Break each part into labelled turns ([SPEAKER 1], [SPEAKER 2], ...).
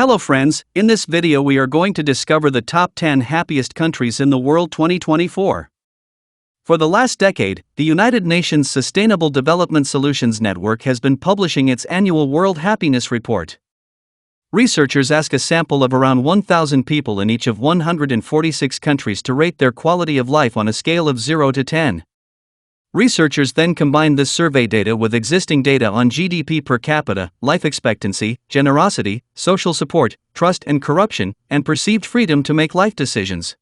[SPEAKER 1] Hello friends, in this video we are going to discover the top 10 happiest countries in the world 2024. For the last decade, the United Nations Sustainable Development Solutions Network has been publishing its annual World Happiness Report. Researchers ask a sample of around 1,000 people in each of 146 countries to rate their quality of life on a scale of 0 to 10. Researchers then combine this survey data with existing data on GDP per capita, life expectancy, generosity, social support, trust and corruption, and perceived freedom to make life decisions.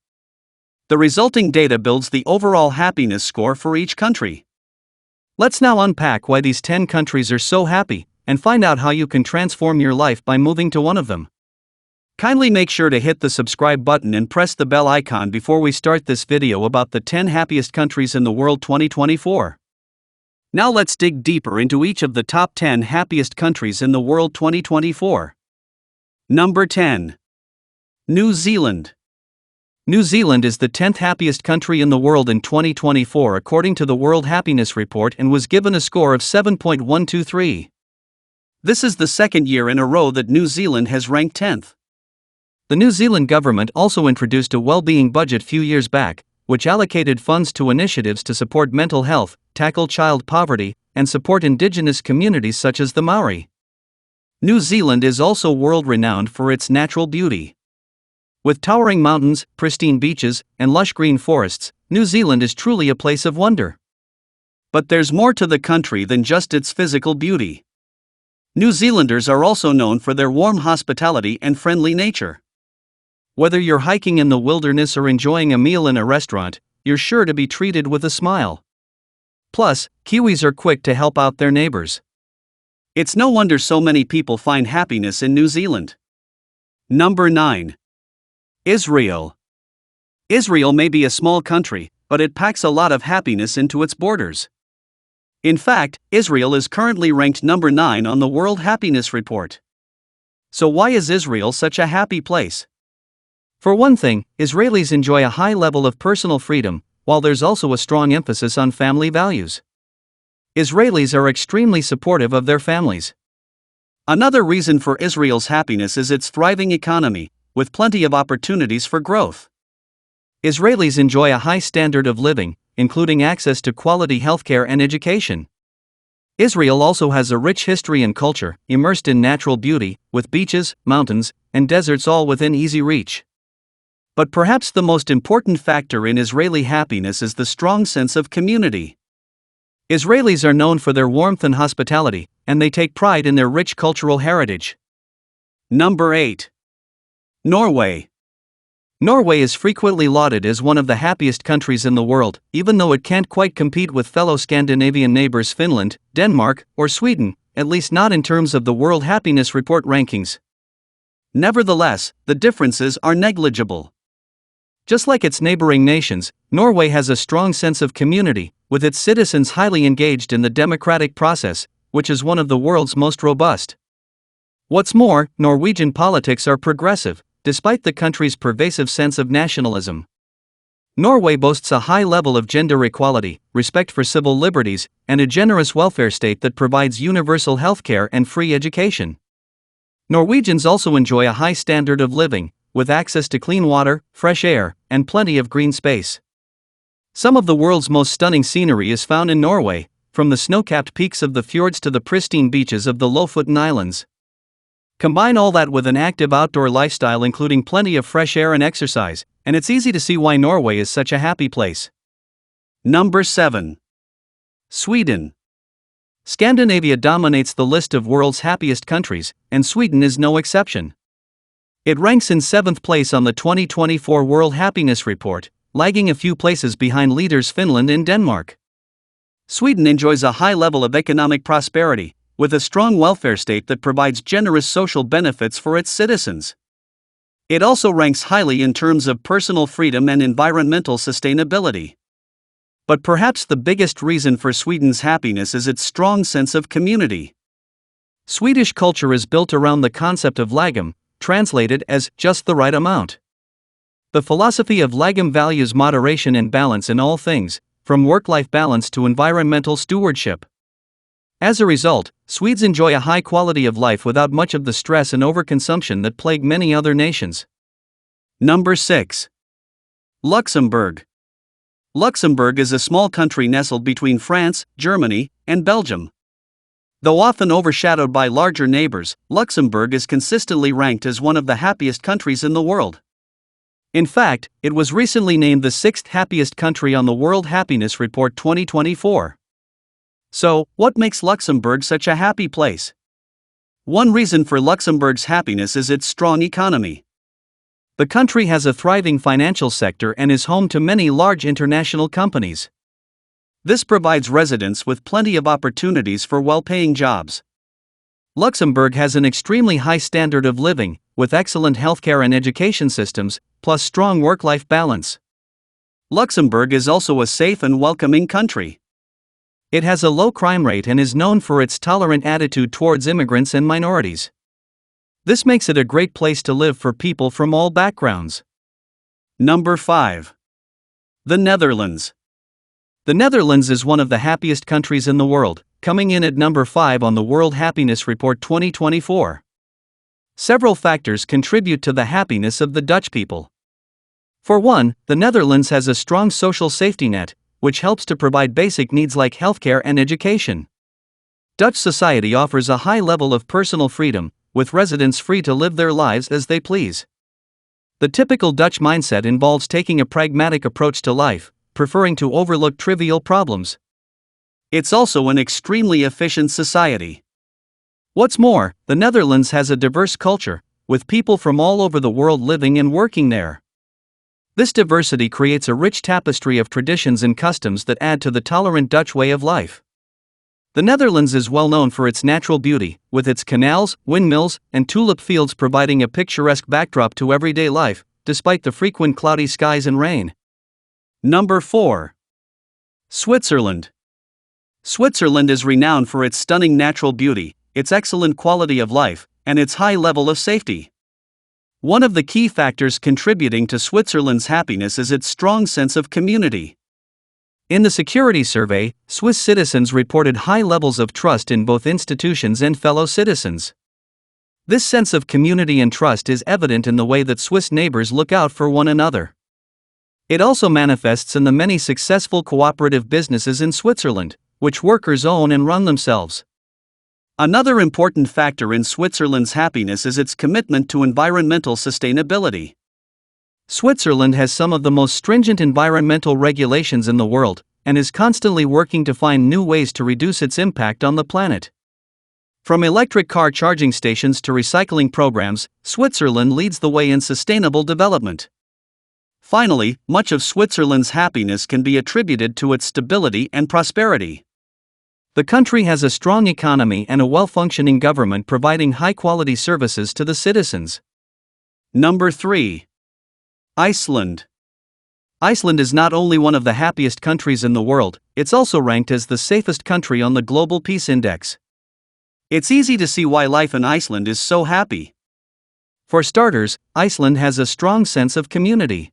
[SPEAKER 1] The resulting data builds the overall happiness score for each country. Let's now unpack why these 10 countries are so happy, and find out how you can transform your life by moving to one of them. Kindly make sure to hit the subscribe button and press the bell icon before we start this video about the 10 happiest countries in the world 2024. Now let's dig deeper into each of the top 10 happiest countries in the world 2024. Number 10. New Zealand. New Zealand is the 10th happiest country in the world in 2024 according to the World Happiness Report and was given a score of 7.123. This is the second year in a row that New Zealand has ranked 10th. The New Zealand government also introduced a well-being budget few years back, which allocated funds to initiatives to support mental health, tackle child poverty, and support indigenous communities such as the Maori. New Zealand is also world-renowned for its natural beauty. With towering mountains, pristine beaches, and lush green forests, New Zealand is truly a place of wonder. But there's more to the country than just its physical beauty. New Zealanders are also known for their warm hospitality and friendly nature. Whether you're hiking in the wilderness or enjoying a meal in a restaurant, you're sure to be treated with a smile. Plus, Kiwis are quick to help out their neighbors. It's no wonder so many people find happiness in New Zealand. Number 9. Israel. Israel may be a small country, but it packs a lot of happiness into its borders. In fact, Israel is currently ranked number 9 on the World Happiness Report. So why is Israel such a happy place? For one thing, Israelis enjoy a high level of personal freedom, while there's also a strong emphasis on family values. Israelis are extremely supportive of their families. Another reason for Israel's happiness is its thriving economy, with plenty of opportunities for growth. Israelis enjoy a high standard of living, including access to quality healthcare and education. Israel also has a rich history and culture, immersed in natural beauty, with beaches, mountains, and deserts all within easy reach. But perhaps the most important factor in Israeli happiness is the strong sense of community. Israelis are known for their warmth and hospitality, and they take pride in their rich cultural heritage. Number 8. Norway. Norway is frequently lauded as one of the happiest countries in the world, even though it can't quite compete with fellow Scandinavian neighbors Finland, Denmark, or Sweden, at least not in terms of the World Happiness Report rankings. Nevertheless, the differences are negligible. Just like its neighboring nations, Norway has a strong sense of community, with its citizens highly engaged in the democratic process, which is one of the world's most robust. What's more, Norwegian politics are progressive, despite the country's pervasive sense of nationalism. Norway boasts a high level of gender equality, respect for civil liberties, and a generous welfare state that provides universal healthcare and free education. Norwegians also enjoy a high standard of living, with access to clean water, fresh air, and plenty of green space. Some of the world's most stunning scenery is found in Norway, from the snow-capped peaks of the fjords to the pristine beaches of the Lofoten Islands. Combine all that with an active outdoor lifestyle including plenty of fresh air and exercise, and it's easy to see why Norway is such a happy place. Number 7. Sweden. Scandinavia dominates the list of world's happiest countries, and Sweden is no exception. It ranks in 7th place on the 2024 World Happiness Report, lagging a few places behind leaders Finland and Denmark. Sweden enjoys a high level of economic prosperity, with a strong welfare state that provides generous social benefits for its citizens. It also ranks highly in terms of personal freedom and environmental sustainability. But perhaps the biggest reason for Sweden's happiness is its strong sense of community. Swedish culture is built around the concept of lagom, translated as just the right amount. The philosophy of lagom values moderation and balance in all things, from work-life balance to environmental stewardship. As a result, Swedes enjoy a high quality of life without much of the stress and overconsumption that plague many other nations. Number 6. Luxembourg. Luxembourg is a small country nestled between France, Germany, and Belgium. Though often overshadowed by larger neighbors, Luxembourg is consistently ranked as one of the happiest countries in the world. In fact, it was recently named the 6th happiest country on the World Happiness Report 2024. So, what makes Luxembourg such a happy place? One reason for Luxembourg's happiness is its strong economy. The country has a thriving financial sector and is home to many large international companies. This provides residents with plenty of opportunities for well-paying jobs. Luxembourg has an extremely high standard of living, with excellent healthcare and education systems, plus strong work-life balance. Luxembourg is also a safe and welcoming country. It has a low crime rate and is known for its tolerant attitude towards immigrants and minorities. This makes it a great place to live for people from all backgrounds. Number 5. The Netherlands. The Netherlands is one of the happiest countries in the world, coming in at number 5 on the World Happiness Report 2024. Several factors contribute to the happiness of the Dutch people. For one, the Netherlands has a strong social safety net, which helps to provide basic needs like healthcare and education. Dutch society offers a high level of personal freedom, with residents free to live their lives as they please. The typical Dutch mindset involves taking a pragmatic approach to life, preferring to overlook trivial problems. It's also an extremely efficient society. What's more, the Netherlands has a diverse culture, with people from all over the world living and working there. This diversity creates a rich tapestry of traditions and customs that add to the tolerant Dutch way of life. The Netherlands is well known for its natural beauty, with its canals, windmills, and tulip fields providing a picturesque backdrop to everyday life, despite the frequent cloudy skies and rain. Number 4. Switzerland. Switzerland is renowned for its stunning natural beauty, its excellent quality of life, and its high level of safety. One of the key factors contributing to Switzerland's happiness is its strong sense of community. In the security survey, Swiss citizens reported high levels of trust in both institutions and fellow citizens. This sense of community and trust is evident in the way that Swiss neighbors look out for one another. It also manifests in the many successful cooperative businesses in Switzerland, which workers own and run themselves. Another important factor in Switzerland's happiness is its commitment to environmental sustainability. Switzerland has some of the most stringent environmental regulations in the world, and is constantly working to find new ways to reduce its impact on the planet. From electric car charging stations to recycling programs, Switzerland leads the way in sustainable development. Finally, much of Switzerland's happiness can be attributed to its stability and prosperity. The country has a strong economy and a well-functioning government providing high-quality services to the citizens. Number 3. Iceland. Iceland is not only one of the happiest countries in the world, it's also ranked as the safest country on the Global Peace Index. It's easy to see why life in Iceland is so happy. For starters, Iceland has a strong sense of community.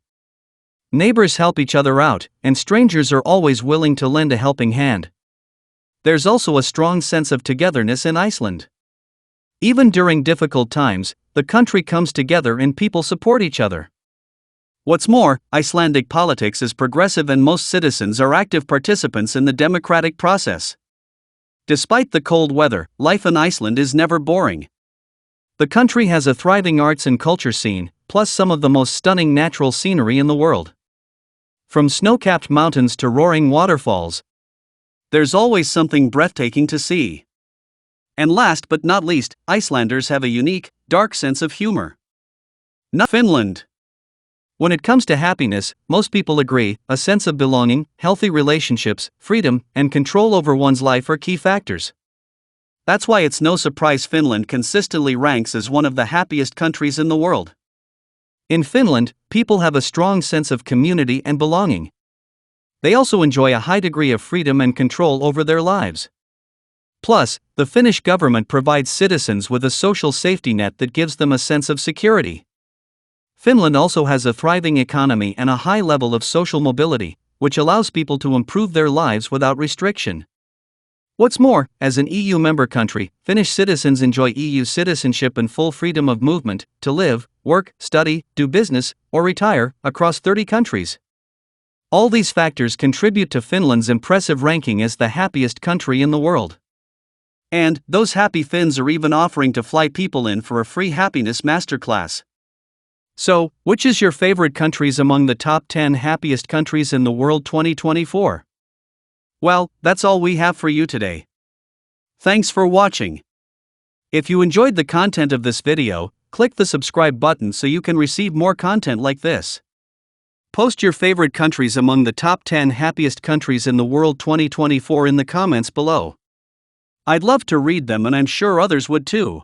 [SPEAKER 1] Neighbors help each other out, and strangers are always willing to lend a helping hand. There's also a strong sense of togetherness in Iceland. Even during difficult times, the country comes together and people support each other. What's more, Icelandic politics is progressive and most citizens are active participants in the democratic process. Despite the cold weather, life in Iceland is never boring. The country has a thriving arts and culture scene, plus some of the most stunning natural scenery in the world. From snow-capped mountains to roaring waterfalls, there's always something breathtaking to see. And last but not least, Icelanders have a unique, dark sense of humor. Finland. When it comes to happiness, most people agree, a sense of belonging, healthy relationships, freedom, and control over one's life are key factors. That's why it's no surprise Finland consistently ranks as one of the happiest countries in the world. In Finland, people have a strong sense of community and belonging. They also enjoy a high degree of freedom and control over their lives. Plus, the Finnish government provides citizens with a social safety net that gives them a sense of security. Finland also has a thriving economy and a high level of social mobility, which allows people to improve their lives without restriction. What's more, as an EU member country, Finnish citizens enjoy EU citizenship and full freedom of movement to live, work, study, do business, or retire across 30 countries. All these factors contribute to Finland's impressive ranking as the happiest country in the world. And those happy Finns are even offering to fly people in for a free happiness masterclass. So, which is your favorite countries among the top 10 happiest countries in the world 2024? Well, that's all we have for you today. Thanks for watching. If you enjoyed the content of this video, click the subscribe button so you can receive more content like this. Post your favorite countries among the top 10 happiest countries in the world 2024 in the comments below. I'd love to read them and I'm sure others would too.